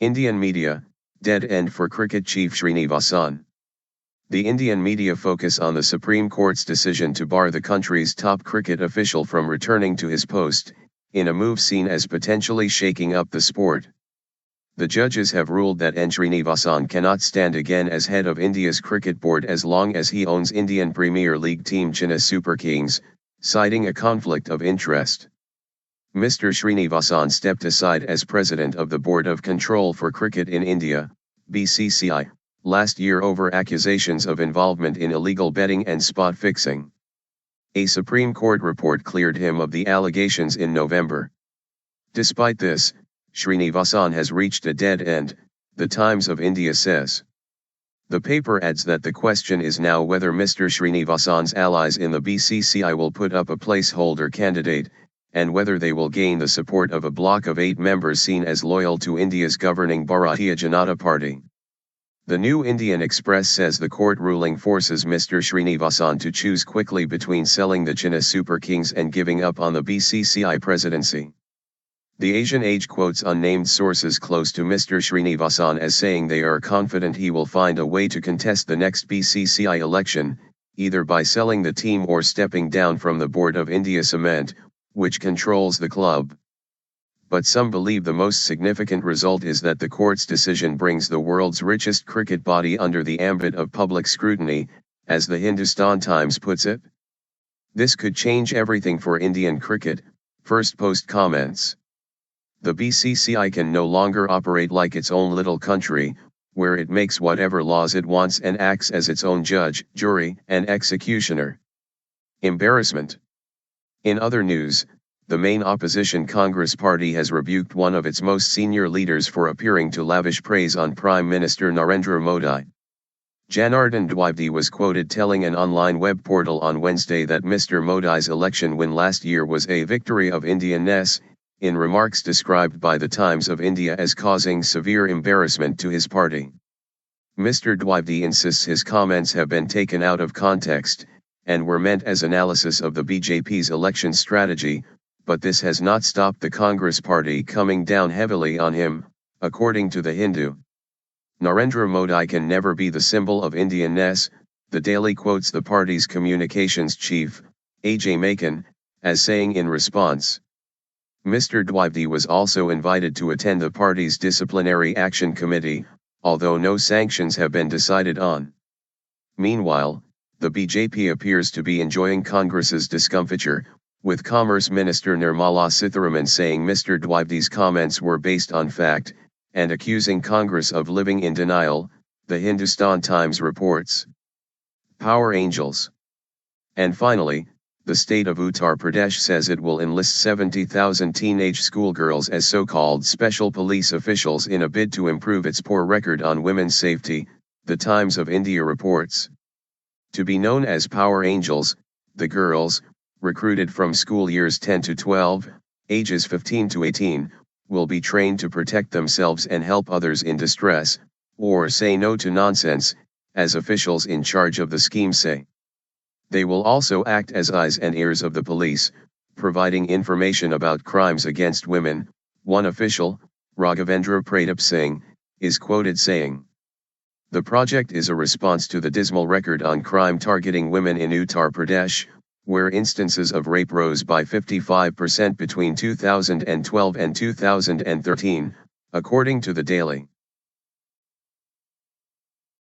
Indian media, dead end for cricket chief Srinivasan. The Indian media focus on the Supreme Court's decision to bar the country's top cricket official from returning to his post, in a move seen as potentially shaking up the sport. The judges have ruled that N Srinivasan cannot stand again as head of India's cricket board as long as he owns Indian Premier League team Chennai Super Kings, citing a conflict of interest. Mr. Srinivasan stepped aside as president of the Board of Control for Cricket in India, BCCI, last year over accusations of involvement in illegal betting and spot fixing. A Supreme Court report cleared him of the allegations in November. Despite this, Srinivasan has reached a dead end, the Times of India says. The paper adds that the question is now whether Mr. Srinivasan's allies in the BCCI will put up a placeholder candidate, and whether they will gain the support of a bloc of 8 members seen as loyal to India's governing Bharatiya Janata Party. The New Indian Express says the court ruling forces Mr. Srinivasan to choose quickly between selling the Chennai Super Kings and giving up on the BCCI presidency. The Asian Age quotes unnamed sources close to Mr. Srinivasan as saying they are confident he will find a way to contest the next BCCI election, either by selling the team or stepping down from the board of India Cement, which controls the club. But some believe the most significant result is that the court's decision brings the world's richest cricket body under the ambit of public scrutiny, as the Hindustan Times puts it. This could change everything for Indian cricket, First Post comments. The BCCI can no longer operate like its own little country, where it makes whatever laws it wants and acts as its own judge, jury, and executioner. Embarrassment. In other news, the main opposition Congress party has rebuked one of its most senior leaders for appearing to lavish praise on Prime Minister Narendra Modi. Janardhan Dwivedi was quoted telling an online web portal on Wednesday that Mr. Modi's election win last year was a victory of Indianness, in remarks described by the Times of India as causing severe embarrassment to his party. Mr. Dwivedi insists his comments have been taken out of context, and were meant as analysis of the BJP's election strategy, but this has not stopped the Congress party coming down heavily on him, according to The Hindu. Narendra Modi can never be the symbol of Indianness, the Daily quotes the party's communications chief, Ajay Maken, as saying in response. Mr. Dwivedi was also invited to attend the party's disciplinary action committee, although no sanctions have been decided on. Meanwhile, the BJP appears to be enjoying Congress's discomfiture, with Commerce Minister Nirmala Sitharaman saying Mr. Dwivedi's comments were based on fact, and accusing Congress of living in denial, the Hindustan Times reports. Power Angels. And finally, the state of Uttar Pradesh says it will enlist 70,000 teenage schoolgirls as so-called special police officials in a bid to improve its poor record on women's safety, the Times of India reports. To be known as Power Angels, the girls, recruited from school years 10 to 12, ages 15 to 18, will be trained to protect themselves and help others in distress, or say no to nonsense, as officials in charge of the scheme say. They will also act as eyes and ears of the police, providing information about crimes against women, one official, Raghavendra Pratap Singh, is quoted saying. The project is a response to the dismal record on crime targeting women in Uttar Pradesh, where instances of rape rose by 55% between 2012 and 2013, according to the Daily.